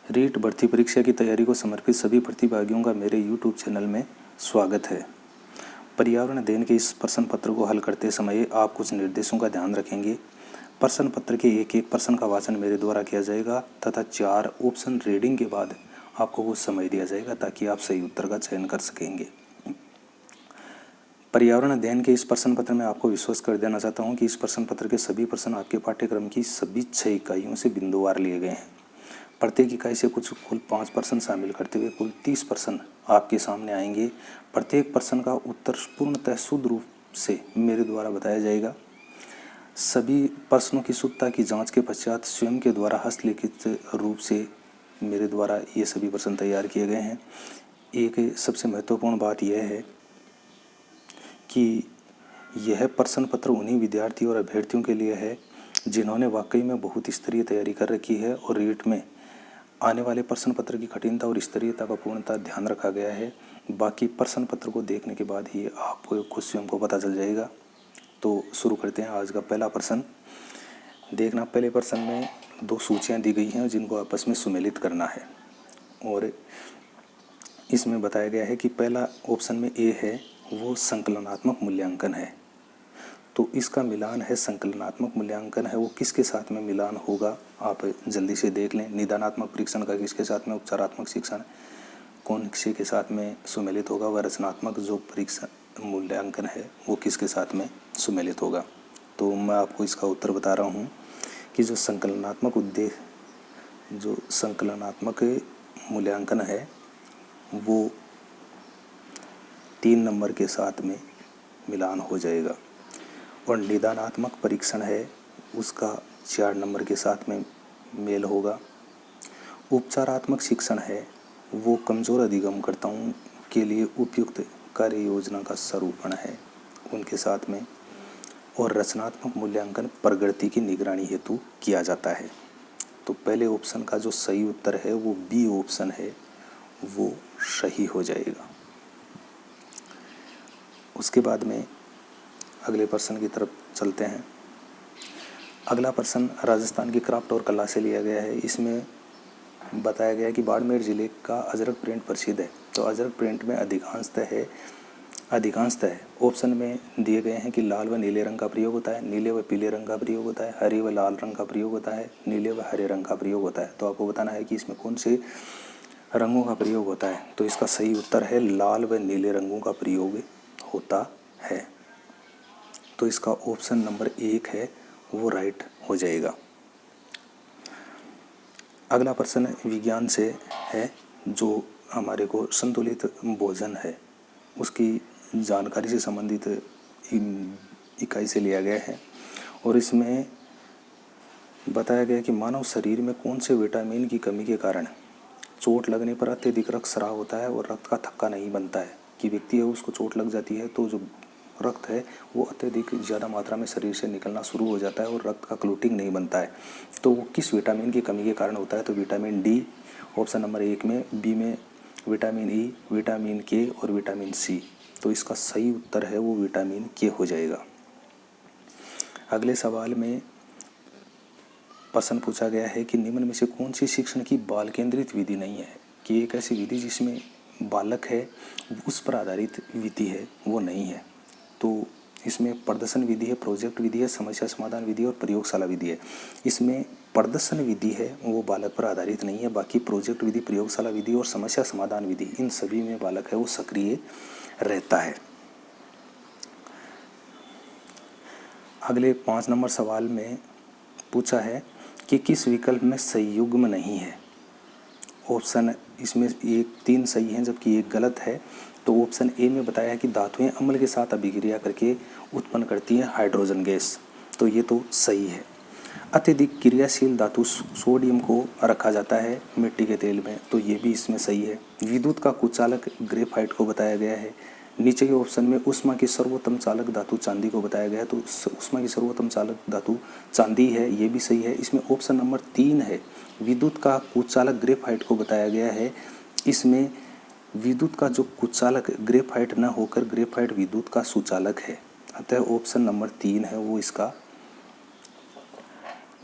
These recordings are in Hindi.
रीट भर्ती परीक्षा की तैयारी को समर्पित सभी प्रतिभागियों का मेरे YouTube चैनल में स्वागत है। पर्यावरण अध्ययन के इस प्रश्न पत्र को हल करते समय आप कुछ निर्देशों का ध्यान रखेंगे। प्रश्न पत्र के एक एक प्रश्न का वाचन मेरे द्वारा किया जाएगा तथा 4 ऑप्शन रीडिंग के बाद आपको कुछ समय दिया जाएगा ताकि आप सही उत्तर का चयन कर सकेंगे। पर्यावरण अध्ययन के इस प्रश्न पत्र में आपको विश्वास कर देना चाहता हूँ कि इस प्रश्न पत्र के सभी प्रश्न आपके पाठ्यक्रम की सभी 6 इकाइयों से बिंदुवार लिए गए हैं। प्रत्येक इकाई से कुल 5 प्रश्न शामिल करते हुए कुल 30 प्रश्न आपके सामने आएंगे। प्रत्येक प्रश्न का उत्तर पूर्णतः शुद्ध रूप से मेरे द्वारा बताया जाएगा। सभी प्रश्नों की शुद्धता की जांच के पश्चात स्वयं के द्वारा हस्तलिखित रूप से मेरे द्वारा ये सभी प्रश्न तैयार किए गए हैं। एक सबसे महत्वपूर्ण बात यह है कि यह प्रश्न पत्र उन्हीं विद्यार्थियों और अभ्यर्थियों के लिए है जिन्होंने वाकई में बहुत स्तरीय तैयारी कर रखी है और रीट में आने वाले प्रश्न पत्र की कठिनता और स्तरीयता का पूर्णतः ध्यान रखा गया है। बाकी प्रश्न पत्र को देखने के बाद ही आपको खुद स्वयं को पता चल जाएगा। तो शुरू करते हैं आज का पहला प्रश्न। देखना, पहले प्रश्न में 2 सूचियां दी गई हैं जिनको आपस में सुमेलित करना है और इसमें बताया गया है कि पहला ऑप्शन में ए है वो संकलनात्मक मूल्यांकन है। तो इसका मिलान है, संकलनात्मक मूल्यांकन है, वो किसके साथ में मिलान होगा आप जल्दी से देख लें। निदानात्मक परीक्षण का किसके साथ में, उपचारात्मक शिक्षण कौन किसी के साथ में सुमेलित होगा, व रचनात्मक जो परीक्षण मूल्यांकन है वो किसके साथ में सुमेलित होगा। तो मैं आपको इसका उत्तर बता रहा हूँ कि जो संकलनात्मक मूल्यांकन है वो 3 नंबर के साथ में मिलान हो जाएगा और निदानात्मक परीक्षण है उसका 4 नंबर के साथ में मेल होगा। उपचारात्मक शिक्षण है वो कमज़ोर अधिगमकर्ताओं के लिए उपयुक्त कार्य योजना का स्वरूपण है उनके साथ में। और रचनात्मक मूल्यांकन प्रगति की निगरानी हेतु किया जाता है। तो पहले ऑप्शन का जो सही उत्तर है वो बी ऑप्शन है, वो सही हो जाएगा। उसके बाद में अगले प्रश्न की तरफ चलते हैं। अगला प्रश्न राजस्थान की क्राफ्ट और कला से लिया गया है। इसमें बताया गया है कि बाड़मेर जिले का अजरक प्रिंट प्रसिद्ध है। तो अजरक प्रिंट में अधिकांशतः ऑप्शन में दिए गए हैं कि लाल व नीले रंग का प्रयोग होता है, नीले व पीले रंग का प्रयोग होता है, हरे व लाल रंग का प्रयोग होता है, नीले व हरे रंग का प्रयोग होता है। तो आपको बताना है कि इसमें कौन से रंगों का प्रयोग होता है। तो इसका सही उत्तर है लाल व नीले रंगों का प्रयोग होता है। तो इसका ऑप्शन नंबर 1 है वो राइट हो जाएगा। अगला प्रश्न विज्ञान से है जो हमारे को संतुलित भोजन है उसकी जानकारी से संबंधित इकाई से लिया गया है और इसमें बताया गया कि मानव शरीर में कौन से विटामिन की कमी के कारण चोट लगने पर अत्यधिक रक्तस्राव होता है और रक्त का थक्का नहीं बनता है। कि व्यक्ति है उसको चोट लग जाती है तो जो रक्त है वो अत्यधिक ज़्यादा मात्रा में शरीर से निकलना शुरू हो जाता है और रक्त का क्लोटिंग नहीं बनता है। तो वो किस विटामिन की कमी के कारण होता है। तो विटामिन डी ऑप्शन नंबर 1 में, बी में विटामिन ई, विटामिन के और विटामिन सी। तो इसका सही उत्तर है वो विटामिन के हो जाएगा। अगले सवाल में प्रश्न पूछा गया है कि निम्न में से कौन सी शिक्षण की बाल केंद्रित विधि नहीं है। कि एक ऐसी विधि जिसमें बालक है उस पर आधारित विधि है वो नहीं है। तो इसमें प्रदर्शन विधि है, प्रोजेक्ट विधि है, समस्या समाधान विधि और प्रयोगशाला विधि है। इसमें प्रदर्शन विधि है वो बालक पर आधारित नहीं है। बाकी प्रोजेक्ट विधि, प्रयोगशाला विधि और समस्या समाधान विधि इन सभी में बालक है वो सक्रिय रहता है। अगले 5 नंबर सवाल में पूछा है कि किस विकल्प में संयुग्म नहीं है। ऑप्शन इसमें 3 सही हैं जबकि 1 गलत है। तो ऑप्शन ए में बताया है कि धातुएं अम्ल के साथ अभिक्रिया करके उत्पन्न करती हैं हाइड्रोजन गैस। तो ये तो सही है। अत्यधिक क्रियाशील धातु सोडियम को रखा जाता है मिट्टी के तेल में। तो ये भी इसमें सही है। विद्युत का कुचालक ग्रेफाइट को बताया गया है। नीचे के ऑप्शन में उष्मा की सर्वोत्तम चालक धातु चांदी को बताया गया है। तो उष्मा की सर्वोत्तम चालक धातु चांदी है, ये भी सही है। इसमें ऑप्शन नंबर 3 है विद्युत का कुचालक ग्रेफाइट को बताया गया है। इसमें विद्युत का जो कुचालक ग्रेफाइट न होकर ग्रेफाइट विद्युत का सुचालक है। अतः ऑप्शन नंबर 3 है वो इसका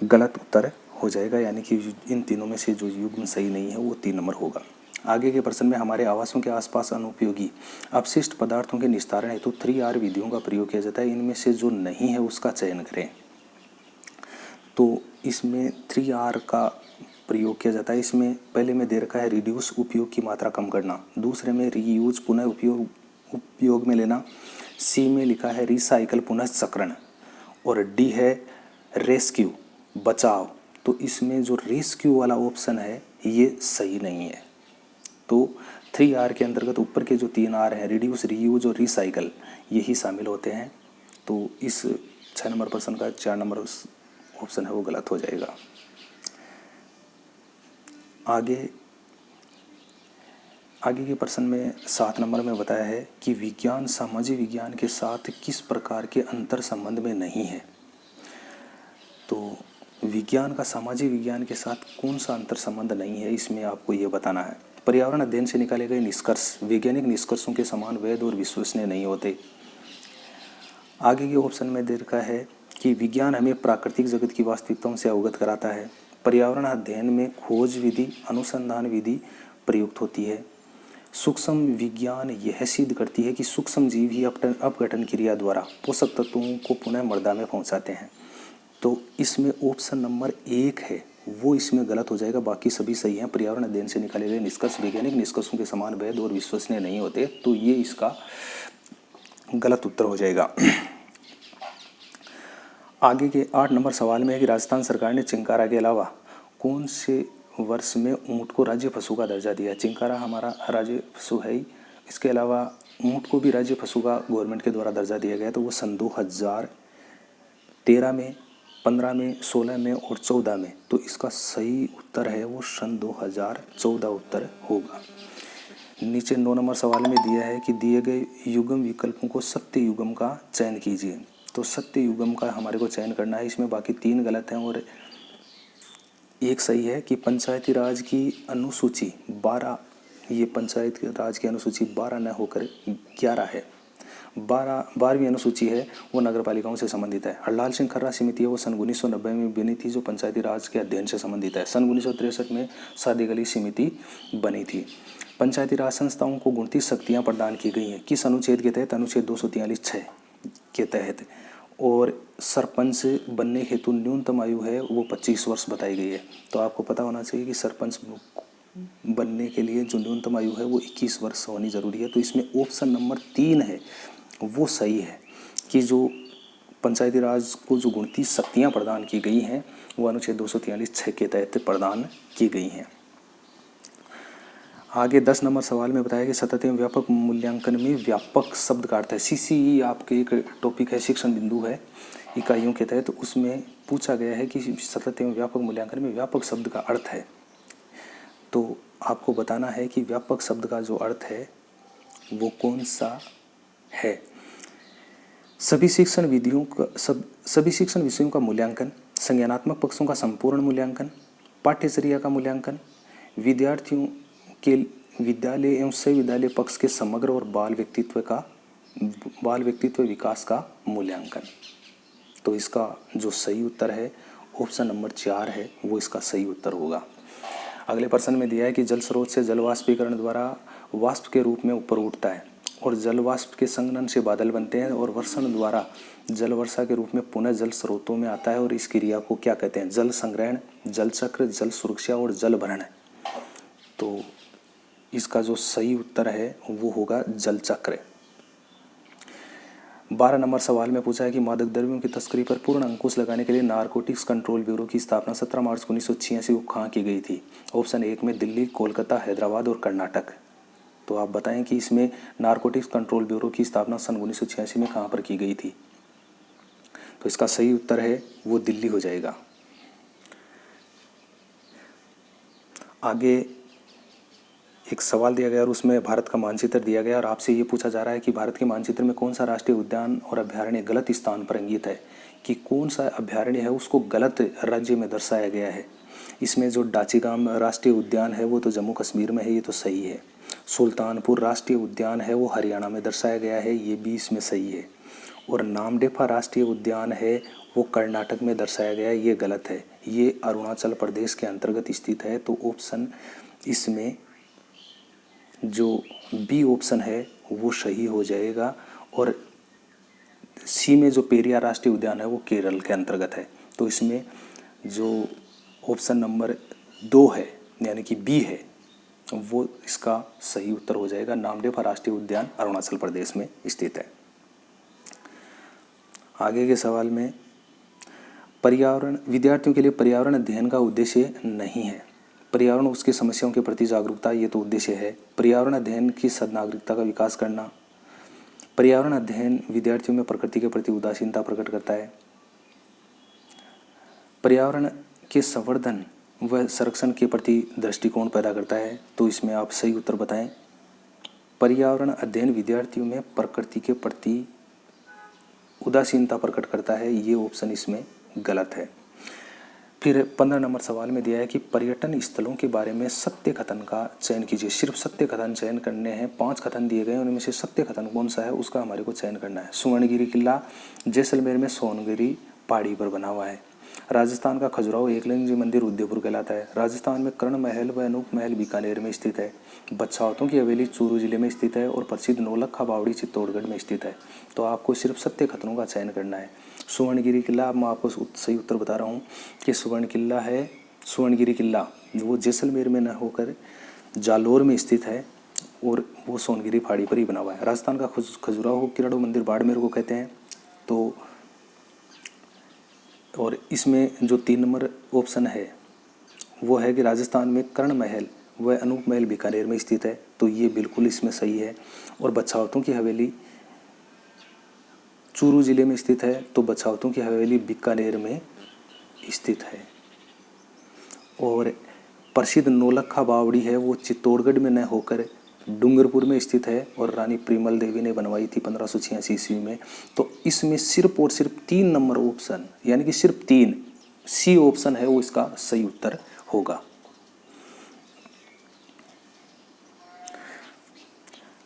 गलत उत्तर हो जाएगा, यानी कि इन तीनों में से जो युग्म सही नहीं है वो 3 नंबर होगा। आगे के प्रश्न में हमारे आवासों के आसपास अनुपयोगी अपशिष्ट पदार्थों के निस्तारण हेतु 3R विधियों का प्रयोग किया जाता है, इनमें से जो नहीं है उसका चयन करें। तो इसमें 3R का प्रयोग किया जाता है। इसमें पहले में दे रखा है रिड्यूस, उपयोग की मात्रा कम करना, दूसरे में रीयूज, पुनः उपयोग में लेना, सी में लिखा है रिसाइकल, पुनः चक्रण, और डी है रेस्क्यू, बचाव। तो इसमें जो रेस्क्यू वाला ऑप्शन है ये सही नहीं है। तो 3R के अंतर्गत ऊपर के जो 3R हैं, रिड्यूस, रीयूज और रिसाइकल, यही शामिल होते हैं। तो इस 6 नंबर प्रश्न का 4 नंबर ऑप्शन है वो गलत हो जाएगा। आगे के प्रश्न में 7 नंबर में बताया है कि विज्ञान सामाजिक विज्ञान के साथ किस प्रकार के अंतर संबंध में नहीं है। तो विज्ञान का सामाजिक विज्ञान के साथ कौन सा अंतर संबंध नहीं है, इसमें आपको ये बताना है। पर्यावरण अध्ययन से निकाले गए निष्कर्ष वैज्ञानिक निष्कर्षों के समान वैध और विश्वसनीय नहीं होते। आगे के ऑप्शन में दे रखा है कि विज्ञान हमें प्राकृतिक जगत की वास्तविकताओं से अवगत कराता है। पर्यावरण अध्ययन में खोज विधि, अनुसंधान विधि प्रयुक्त होती है। सूक्ष्म विज्ञान यह सिद्ध करती है कि सूक्ष्म जीव ही अपघटन क्रिया द्वारा पोषक तत्वों को पुनः मृदा में पहुंचाते हैं। तो इसमें ऑप्शन नंबर 1 है वो इसमें गलत हो जाएगा, बाकी सभी सही हैं। पर्यावरण अध्ययन से निकाले गए निष्कर्ष वैज्ञानिक निष्कर्षों के समान वैध और विश्वसनीय नहीं होते, तो ये इसका गलत उत्तर हो जाएगा। आगे के 8 नंबर सवाल में है कि राजस्थान सरकार ने चिंकारा के अलावा कौन से वर्ष में ऊँट को राज्य पशु का दर्जा दिया। चिंकारा हमारा राज्य पशु है ही, इसके अलावा ऊँट को भी राज्य पशु का गवर्नमेंट के द्वारा दर्जा दिया गया। तो वो सन 2013 में, 15 में, 16 में और 14 में। तो इसका सही उत्तर है वो सन 2014 उत्तर होगा। नीचे 9 नंबर सवाल में दिया है कि दिए गए युग्म विकल्पों को सत्य युग्म का चयन कीजिए। तो सत्य युग्म का हमारे को चयन करना है। इसमें बाकी 3 गलत हैं और एक सही है कि पंचायती राज की अनुसूची 12, ये पंचायत राज की अनुसूची 12 न होकर 11 है। 12वीं अनुसूची है वो नगर पालिकाओं से संबंधित है। हरलाल सिंह खर्रा समिति है वो सन 1990 में बनी थी, जो पंचायती राज के अध्ययन से संबंधित है। सन 1963 में सादिक अली समिति बनी थी। पंचायती राज संस्थाओं को गुणती शक्तियाँ प्रदान की गई हैं किस अनुच्छेद के तहत? अनुच्छेद 243(6) के तहत। और सरपंच बनने हेतु न्यूनतम आयु है वो 25 वर्ष बताई गई है। तो आपको पता होना चाहिए कि सरपंच बनने के लिए जो न्यूनतम आयु है वो 21 वर्ष होनी जरूरी है। तो इसमें ऑप्शन नंबर 3 है वो सही है कि जो पंचायती राज को जो गुणती शक्तियाँ प्रदान की गई हैं वो अनुच्छेद 243(6) के तहत प्रदान की गई हैं। आगे 10 नंबर सवाल में बताया कि सतत एवं व्यापक मूल्यांकन में व्यापक शब्द का अर्थ है। CCE आपके एक टॉपिक है, शिक्षण बिंदु है इकाइयों के तहत, उसमें पूछा गया है कि सतत एवं व्यापक मूल्यांकन में व्यापक शब्द का अर्थ है। तो आपको बताना है कि व्यापक शब्द का जो अर्थ है वो कौन सा है। सभी शिक्षण विषयों का मूल्यांकन, संज्ञानात्मक पक्षों का संपूर्ण मूल्यांकन, पाठ्यचर्या का मूल्यांकन, विद्यार्थियों के विद्यालय एवं सह विद्यालय पक्ष के समग्र और बाल व्यक्तित्व विकास का मूल्यांकन। तो इसका जो सही उत्तर है ऑप्शन नंबर 4 है वो इसका सही उत्तर होगा। अगले प्रश्न में दिया है कि जल स्रोत से जल वाष्पीकरण द्वारा वाष्प के रूप में ऊपर उठता है और जल वाष्प के संघनन से बादल बनते हैं और वर्षण द्वारा जल वर्षा के रूप में पुनः जल स्रोतों में आता है, और इस क्रिया को क्या कहते हैं? जल संग्रहण, जल चक्र, जल सुरक्षा और जल भरण। तो इसका जो सही उत्तर है वो होगा जल चक्र। 12 नंबर सवाल में पूछा है कि मादक द्रव्यों की तस्करी पर पूर्ण अंकुश लगाने के लिए नारकोटिक्स कंट्रोल ब्यूरो की स्थापना 17 मार्च 1986 को कहाँ की गई थी? ऑप्शन 1 में दिल्ली, कोलकाता, हैदराबाद और कर्नाटक। तो आप बताएं कि इसमें नारकोटिक्स कंट्रोल ब्यूरो की स्थापना सन 1986 में कहाँ पर की गई थी? तो इसका सही उत्तर है वो दिल्ली हो जाएगा। आगे एक सवाल दिया गया और उसमें भारत का मानचित्र दिया गया और आपसे ये पूछा जा रहा है कि भारत के मानचित्र में कौन सा राष्ट्रीय उद्यान और अभ्यारण्य गलत स्थान पर अंकित है, कि कौन सा अभ्यारण्य है उसको गलत राज्य में दर्शाया गया है। इसमें जो डाचीगाम राष्ट्रीय उद्यान है वो तो जम्मू कश्मीर में है, ये तो सही है। सुल्तानपुर राष्ट्रीय उद्यान है वो हरियाणा में दर्शाया गया है, ये भी इसमें सही है। और नामदेफा राष्ट्रीय उद्यान है वो कर्नाटक में दर्शाया गया है, ये गलत है। ये अरुणाचल प्रदेश के अंतर्गत स्थित है। तो ऑप्शन इसमें जो बी ऑप्शन है वो सही हो जाएगा। और सी में जो पेरियार राष्ट्रीय उद्यान है वो केरल के अंतर्गत है। तो इसमें जो ऑप्शन नंबर 2 है यानी कि बी है वो इसका सही उत्तर हो जाएगा। नामदेफा राष्ट्रीय उद्यान अरुणाचल प्रदेश में स्थित है। आगे के सवाल में पर्यावरण विद्यार्थियों के लिए पर्यावरण अध्ययन का उद्देश्य नहीं है। पर्यावरण उसकी समस्याओं के प्रति जागरूकता ये तो उद्देश्य है। पर्यावरण अध्ययन की सद्नागरिकता का विकास करना। पर्यावरण अध्ययन विद्यार्थियों में प्रकृति के प्रति उदासीनता प्रकट करता है। पर्यावरण के संवर्धन व संरक्षण के प्रति दृष्टिकोण पैदा करता है। तो इसमें आप सही उत्तर बताएं। पर्यावरण अध्ययन विद्यार्थियों में प्रकृति के प्रति उदासीनता प्रकट करता है, ये ऑप्शन इसमें गलत है। फिर 15 नंबर सवाल में दिया है कि पर्यटन स्थलों के बारे में सत्य कथन का चयन कीजिए। सिर्फ सत्य कथन चयन करने हैं। 5 कथन दिए गए, उनमें से सत्य कथन कौन सा है उसका हमारे को चयन करना है। सुवर्णगिरी किला जैसलमेर में सोनगिरी पहाड़ी पर बना हुआ है। राजस्थान का खजुराहो एकलिंग मंदिर उदयपुर कहलाता है। राजस्थान में कर्ण महल व अनूप महल बीकानेर में स्थित है। बच्छावतों की हवेली चूरू जिले में स्थित है और प्रसिद्ध नौलखा बावड़ी चित्तौड़गढ़ में स्थित है। तो आपको सिर्फ सत्य कथनों का चयन करना है। सुवर्णगिरी किला, अब मैं आपको सही उत्तर बता रहा हूँ कि सुवर्णगिरी किला वो जैसलमेर में न होकर जालोर में स्थित है और वो सोनगिरी पहाड़ी पर ही बना हुआ है। राजस्थान का खजुराहो किराड़ो मंदिर बाड़मेर को कहते हैं। तो और इसमें जो 3 नंबर ऑप्शन है वो है कि राजस्थान में कर्ण महल व अनूप महल बीकानेर में स्थित है। तो ये बिल्कुल इसमें सही है। और बच्छावतों की हवेली चूरू जिले में स्थित है। तो बच्छावतों की हवेली बीकानेर में स्थित है। और प्रसिद्ध नौलखा बावड़ी है वो चित्तौड़गढ़ में न होकर डूंगरपुर में स्थित है और रानी प्रिमल देवी ने बनवाई थी 1586 ईस्वी में। तो इसमें सिर्फ और सिर्फ 3 नंबर ऑप्शन यानी कि सिर्फ 3 सी ऑप्शन है वो इसका सही उत्तर होगा।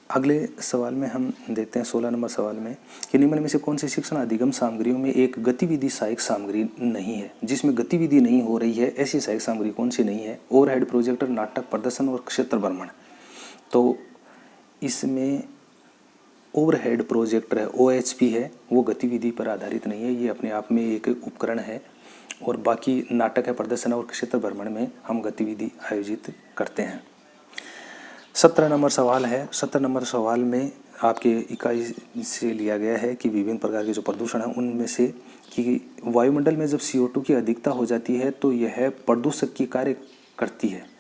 अगले सवाल में हम देखते हैं 16 नंबर सवाल में कि निम्न में से कौन सी शिक्षण अधिगम सामग्रियों में एक गतिविधि सहायक सामग्री नहीं है। जिसमें गतिविधि नहीं हो रही है ऐसी सहायक सामग्री कौन सी नहीं है। ओवरहेड प्रोजेक्टर, नाटक प्रदर्शन और क्षेत्र भ्रमण। तो इसमें ओवरहेड प्रोजेक्टर है OHP है वो गतिविधि पर आधारित नहीं है, ये अपने आप में एक उपकरण है। और बाकी नाटक है, प्रदर्शन और क्षेत्र भ्रमण में हम गतिविधि आयोजित करते हैं। 17 नंबर सवाल है। 17 नंबर सवाल में आपके इकाई से लिया गया है कि विभिन्न प्रकार के जो प्रदूषण हैं उनमें से कि वायुमंडल में जब CO2 की अधिकता हो जाती है तो यह प्रदूषक की कार्य करती है।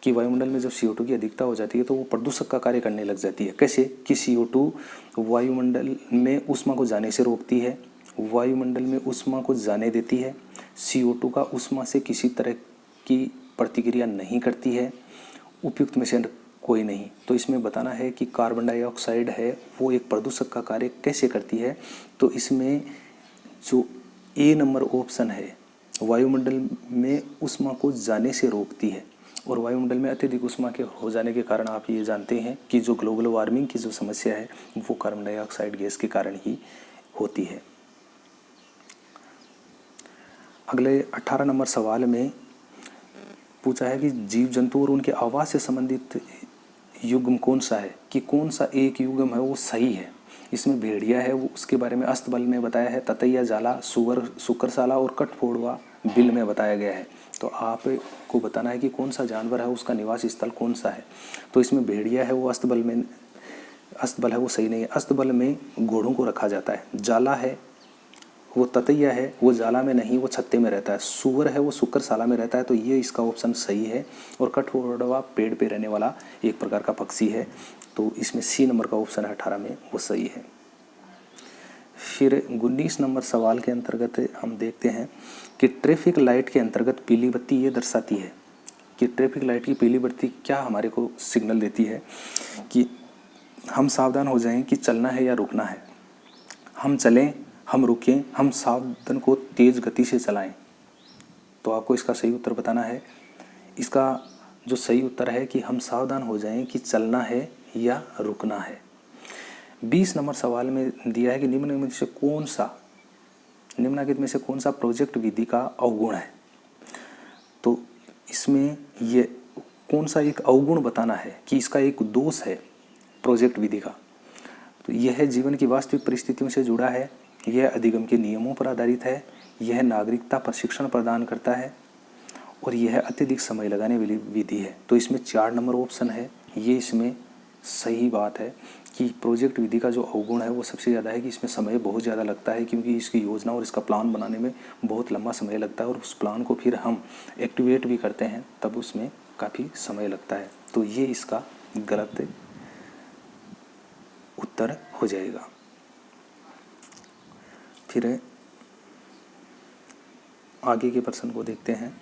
कि वायुमंडल में जब CO2 की अधिकता हो जाती है तो वो प्रदूषक का कार्य करने लग जाती है। कैसे कि CO2 वायुमंडल में ऊष्मा को जाने से रोकती है, वायुमंडल में ऊष्मा को जाने देती है। CO2 का ऊष्मा से किसी तरह की प्रतिक्रिया नहीं करती है। उपयुक्त में से कोई नहीं। तो इसमें बताना है कि कार्बन डाइऑक्साइड है वो एक प्रदूषक का कार्य कैसे करती है। तो इसमें जो A नंबर ऑप्शन है वायुमंडल में ऊष्मा को जाने से रोकती है। और वायुमंडल में अत्यधिक ऊष्मा के हो जाने के कारण आप ये जानते हैं कि जो ग्लोबल वार्मिंग की जो समस्या है वो कार्बन डाइऑक्साइड गैस के कारण ही होती है। अगले 18 नंबर सवाल में पूछा है कि जीव जंतु और उनके आवास से संबंधित युग्म कौन सा है, कि कौन सा एक युग्म है वो सही है। इसमें भेड़िया है वो उसके बारे में अस्तबल में बताया है, ततैया, जाला, सुअर, शुक्रसाला और कठफोड़वा बिल में बताया गया है। तो आपको बताना है कि कौन सा जानवर है उसका निवास स्थल कौन सा है। तो इसमें भेड़िया है वो अस्तबल है वो सही नहीं है। अस्तबल में घोड़ों को रखा जाता है। जाला है वो ततैया है वो जाला में नहीं वो छत्ते में रहता है। सुअर है वो शुक्रसाला में रहता है। तो ये इसका ऑप्शन सही है। और कठफोड़वा पेड़ पे रहने वाला एक प्रकार का पक्षी है। तो इसमें C नंबर का ऑप्शन है 18 में वो सही है। फिर 19 नंबर सवाल के अंतर्गत हम देखते हैं कि ट्रैफिक लाइट के अंतर्गत पीली बत्ती ये दर्शाती है कि ट्रैफिक लाइट की पीली बत्ती क्या हमारे को सिग्नल देती है कि हम सावधान हो जाएं कि चलना है या रुकना है, हम चलें, हम रुकें, हम साधन को तेज गति से चलाएं। तो आपको इसका सही उत्तर बताना है। इसका जो सही उत्तर है कि हम सावधान हो जाएं कि चलना है या रुकना है। 20 नंबर सवाल में दिया है कि निम्नलिखित में से कौन सा प्रोजेक्ट विधि का अवगुण है। इसमें ये कौन सा एक अवगुण बताना है कि इसका एक दोष है प्रोजेक्ट विधि का, तो यह जीवन की वास्तविक परिस्थितियों से जुड़ा है, यह अधिगम के नियमों पर आधारित है, यह नागरिकता प्रशिक्षण प्रदान करता है और यह अत्यधिक समय लगाने वाली विधि है। तो इसमें 4 नंबर ऑप्शन है, ये इसमें सही बात है कि प्रोजेक्ट विधि का जो अवगुण है वो सबसे ज़्यादा है कि इसमें समय बहुत ज़्यादा लगता है, क्योंकि इसकी योजना और इसका प्लान बनाने में बहुत लंबा समय लगता है और उस प्लान को फिर हम एक्टिवेट भी करते हैं तब उसमें काफ़ी समय लगता है। तो ये इसका गलत उत्तर हो जाएगा। फिर आगे के प्रश्न को देखते हैं।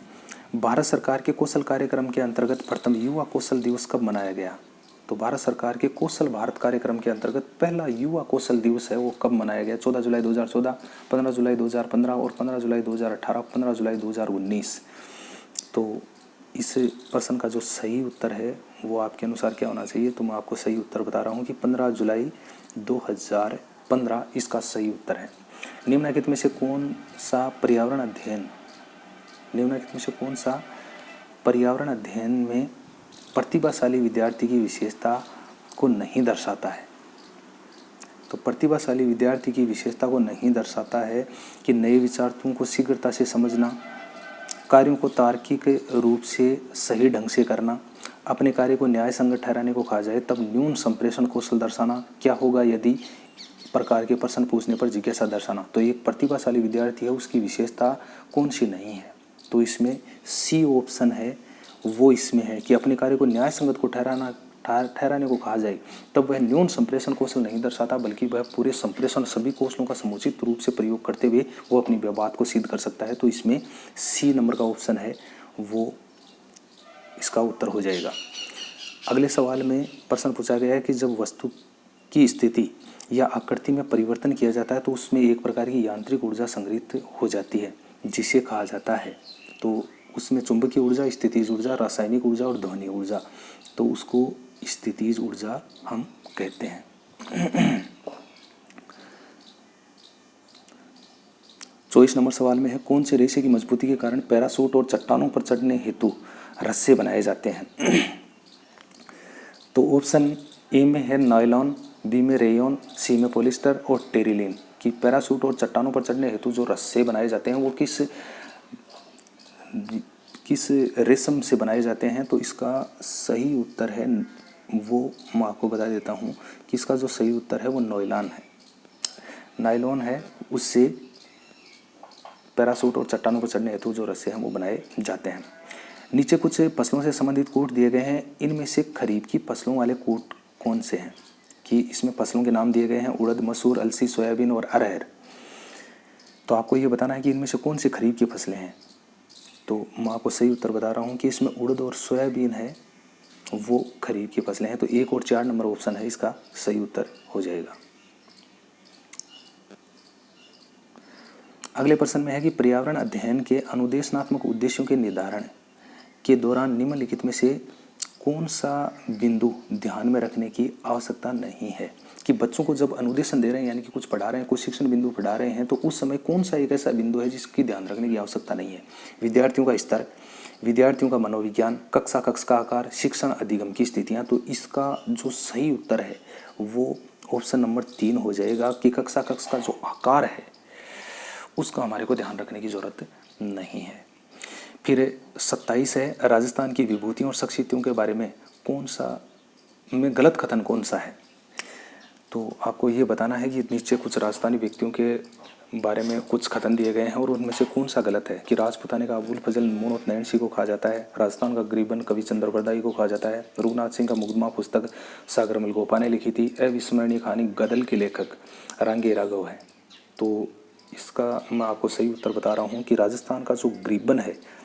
भारत सरकार के कौशल कार्यक्रम के अंतर्गत प्रथम युवा कौशल दिवस कब मनाया गया? तो भारत सरकार के कौशल भारत कार्यक्रम के अंतर्गत पहला युवा कौशल दिवस है वो कब मनाया गया? 14 जुलाई 2014, 15 जुलाई 2015 और 15 जुलाई 2018, 15 जुलाई 2019। तो इस प्रश्न का जो सही उत्तर है वो आपके अनुसार क्या होना चाहिए? तो मैं आपको सही उत्तर बता रहा हूँ कि 15 जुलाई 2015 इसका सही उत्तर है। निम्नलिखित में से कौन सा पर्यावरण अध्ययन में प्रतिभाशाली विद्यार्थी की विशेषता को नहीं दर्शाता है? तो प्रतिभाशाली विद्यार्थी की विशेषता को नहीं दर्शाता है कि नए विचारों को शीघ्रता से समझना, कार्यों को तार्किक रूप से सही ढंग से करना, अपने कार्य को न्याय संगत ठहराने को कहा जाए तब न्यून संप्रेषण कौशल दर्शाना, क्या होगा यदि प्रकार के प्रश्न पूछने पर जिज्ञासा दर्शाना। तो एक प्रतिभाशाली विद्यार्थी है उसकी विशेषता कौन सी नहीं है? तो इसमें सी ऑप्शन है वो इसमें है कि अपने कार्य को न्याय संगत को ठहराने को कहा जाए तब वह न्यून संप्रेषण कौशल नहीं दर्शाता, बल्कि वह पूरे संप्रेषण सभी कौशलों का समुचित रूप से प्रयोग करते हुए वो अपनी बात को सिद्ध कर सकता है। तो इसमें सी नंबर का ऑप्शन है वो इसका उत्तर हो जाएगा। अगले सवाल में प्रश्न पूछा गया है कि जब वस्तु की स्थिति या आकृति में परिवर्तन किया जाता है तो उसमें एक प्रकार की यांत्रिक ऊर्जा संग्रहित हो जाती है जिसे कहा जाता है। तो उसमें चुंबकीय ऊर्जा, स्थितिज ऊर्जा, रासायनिक ऊर्जा और ध्वनि ऊर्जा, तो उसको स्थितिज ऊर्जा हम कहते हैं। 24 नंबर सवाल में है कौन से रेशे की मजबूती के कारण पैराशूट और चट्टानों पर चढ़ने हेतु रस्से बनाए जाते हैं? तो ऑप्शन ए में है नायलॉन, बी में रेयन, सी में पॉलिस्टर और टेरिलिन। कि पैराशूट और चट्टानों पर चढ़ने हेतु जो रस्से बनाए जाते हैं वो किस रेशम से बनाए जाते हैं? तो इसका सही उत्तर है वो मैं आपको बता देता हूँ कि इसका जो सही उत्तर है वो नायलॉन है। नायलॉन है, उससे पैराशूट और चट्टानों पर चढ़ने हेतु जो रस्से हैं वो बनाए जाते हैं। नीचे कुछ फसलों से संबंधित कोट दिए गए हैं, इनमें से खरीफ की फसलों वाले कोट कौन से हैं? कि इसमें फसलों के नाम दिए गए हैं उड़द, मसूर, अलसी, सोयाबीन और अरहर। तो आपको ये बताना है कि इनमें से कौन सी खरीफ की फसलें हैं। तो मैं आपको सही उत्तर बता रहा हूँ कि इसमें उड़द और सोयाबीन है वो खरीफ की फसलें हैं। तो 1 और 4 नंबर ऑप्शन है इसका सही उत्तर हो जाएगा। अगले प्रश्न में है कि पर्यावरण अध्ययन के अनुदेशनात्मक उद्देश्यों के निर्धारण के दौरान निम्नलिखित में से कौन सा बिंदु ध्यान में रखने की आवश्यकता नहीं है? कि बच्चों को जब अनुदेशन दे रहे हैं यानी कि कुछ पढ़ा रहे हैं, कुछ शिक्षण बिंदु पढ़ा रहे हैं, तो उस समय कौन सा एक ऐसा बिंदु है जिसकी ध्यान रखने की आवश्यकता नहीं है? विद्यार्थियों का स्तर, विद्यार्थियों का मनोविज्ञान, कक्षा का आकार, शिक्षण अधिगम की स्थितियाँ। तो इसका जो सही उत्तर है वो ऑप्शन नंबर 3 हो जाएगा कि कक्षा का जो आकार है उसका हमारे को ध्यान रखने की ज़रूरत नहीं है। फिर 27 है राजस्थान की विभूतियों और शख्सियतों के बारे में कौन सा में गलत कथन कौन सा है? तो आपको ये बताना है कि नीचे कुछ राजस्थानी व्यक्तियों के बारे में कुछ कथन दिए गए हैं और उनमें से कौन सा गलत है। कि राजपुताने का अबुल फजल मोहम्मद नैन सिंह को कहा जाता है, राजस्थान का गरीबन कवि चंद्रवरदाई को कहा जाता है, रघुनाथ सिंह का मुकदमा पुस्तक सागर मलगोपा ने लिखी थी, अविस्मरणीय कहानी गदल के लेखक रांगे राघव है। तो इसका मैं आपको सही उत्तर बता रहा हूँ कि राजस्थान का जो गरीबन है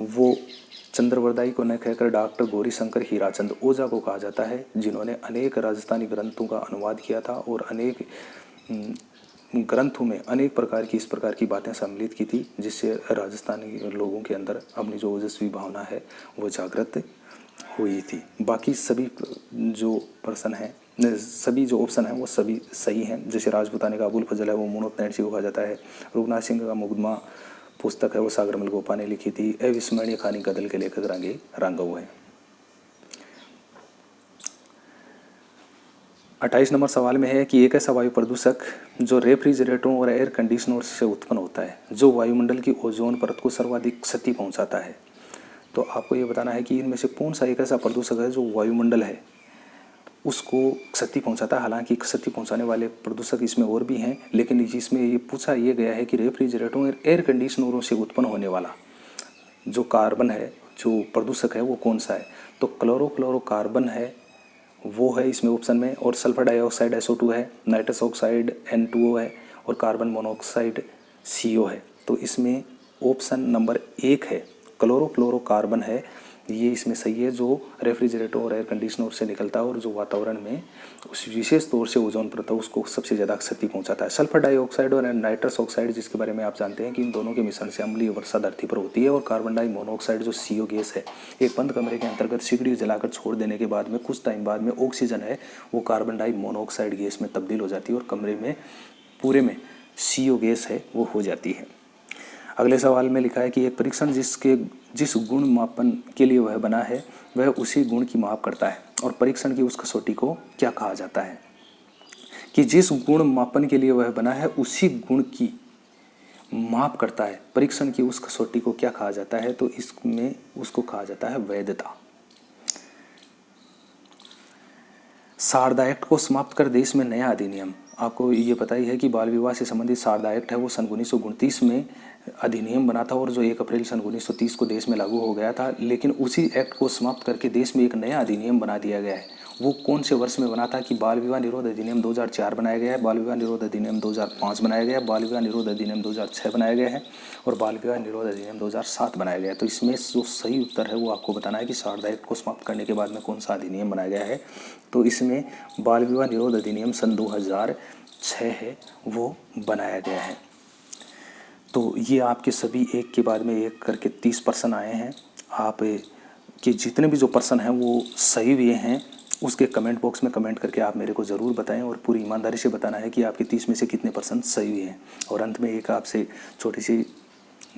वो चंद्रवरदाई को न कहकर डॉक्टर गौरीशंकर हीराचंद ओझा को कहा जाता है, जिन्होंने अनेक राजस्थानी ग्रंथों का अनुवाद किया था और अनेक ग्रंथों में अनेक प्रकार की इस प्रकार की बातें सम्मिलित की थी, जिससे राजस्थानी लोगों के अंदर अपनी जो ओजस्वी भावना है वो जागृत हुई थी। बाकी सभी जो प्रश्न हैं, सभी जो ऑप्शन हैं वो सभी सही हैं। जैसे राजपुताने का अबुल फजल है वो मोहम्मद नैन सिंह को कहा जाता है, रघुनाथ सिंह का मुकदमा पुस्तक है वो सागरमल गोपा ने लिखी थी। अविस्मरणीय कहानी गदल के लेखक रांगऊ हैं। 28 नंबर सवाल में है कि एक ऐसा वायु प्रदूषक जो रेफ्रिजरेटरों और एयर कंडीशनर से उत्पन्न होता है, जो वायुमंडल की ओजोन परत को सर्वाधिक क्षति पहुंचाता है। तो आपको ये बताना है कि इनमें से कौन सा एक ऐसा प्रदूषक है जो वायुमंडल है उसको क्षति पहुंचाता है। हालांकि क्षति पहुंचाने वाले प्रदूषक इसमें और भी हैं, लेकिन इसमें ये पूछा ये गया है कि रेफ्रिजरेटरों और एयर कंडीशनरों से उत्पन्न होने वाला जो कार्बन है, जो प्रदूषक है, वो कौन सा है। तो क्लोरोफ्लोरोकार्बन है, वो है इसमें ऑप्शन में, और सल्फर डाइऑक्साइड SO2 है, नाइट्रस ऑक्साइड N2O है, और कार्बन मोनोऑक्साइड CO है। तो इसमें ऑप्शन नंबर 1 है, क्लोरोफ्लोरोकार्बन है, ये इसमें सही है, जो रेफ्रिजरेटर और एयर कंडीशनर से निकलता है और जो वातावरण में उस विशेष तौर से ओजोन परत है उसको सबसे ज़्यादा क्षति पहुंचाता है। सल्फर डाइऑक्साइड और नाइट्रस ऑक्साइड, जिसके बारे में आप जानते हैं कि इन दोनों के मिश्रण से अम्लीय वर्षा धरती पर होती है। और कार्बन डाई मोनोऑक्साइड जो CO गैस है, एक बंद कमरे के अंतर्गत सिगड़ी जलाकर छोड़ देने के बाद में कुछ टाइम बाद में ऑक्सीजन है वो कार्बन डाई मोनोऑक्साइड गैस में तब्दील हो जाती है और कमरे में पूरे में CO गैस है वो हो जाती है। अगले सवाल में लिखा है कि एक परीक्षण जिस गुण मापन के लिए वह बना है वह उसी गुण की माप करता है, और परीक्षण की उस कसौटी को क्या कहा जाता है। कि जिस गुण मापन के लिए वह बना है उसी गुण की माप करता है, परीक्षण की उस कसौटी को क्या कहा जाता है। तो इसमें उसको कहा जाता है वैधता। शारदा एक्ट को समाप्त कर देश में नया अधिनियम। आपको ये पता ही है कि बाल विवाह से संबंधित शारदा एक्ट है वो सन 1929 में अधिनियम बना था और जो 1 अप्रैल सन 1930 को देश में लागू हो गया था। लेकिन उसी एक्ट को समाप्त करके देश में एक नया अधिनियम बना दिया गया है। वो कौन से वर्ष में बना था कि बाल विवाह निरोध अधिनियम 2004 बनाया गया है, बाल विवाह निरोध अधिनियम 2005 बनाया गया है, बाल विवाह निरोध अधिनियम 2006 बनाया गया है, और बाल विवाह निरोध अधिनियम 2007 बनाया गया है। तो इसमें जो सही उत्तर है वो आपको बताना है कि शारदा एक्ट को समाप्त करने के बाद में कौन सा अधिनियम बनाया गया है। तो इसमें बाल विवाह निरोध अधिनियम सन 2006 है वो बनाया गया है। तो ये आपके सभी एक के बाद में एक करके 30 प्रश्न आए हैं। आप के जितने भी जो प्रश्न हैं वो सही भी हैं, उसके कमेंट बॉक्स में कमेंट करके आप मेरे को ज़रूर बताएं और पूरी ईमानदारी से बताना है कि आपके 30 में से कितने प्रश्न सही भी हैं। और अंत में एक आपसे छोटी सी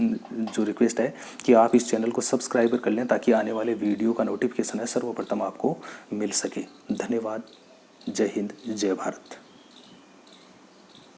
जो रिक्वेस्ट है कि आप इस चैनल को सब्सक्राइब कर लें ताकि आने वाले वीडियो का नोटिफिकेशन है सर्वप्रथम आपको मिल सके। धन्यवाद। जय हिंद, जय भारत।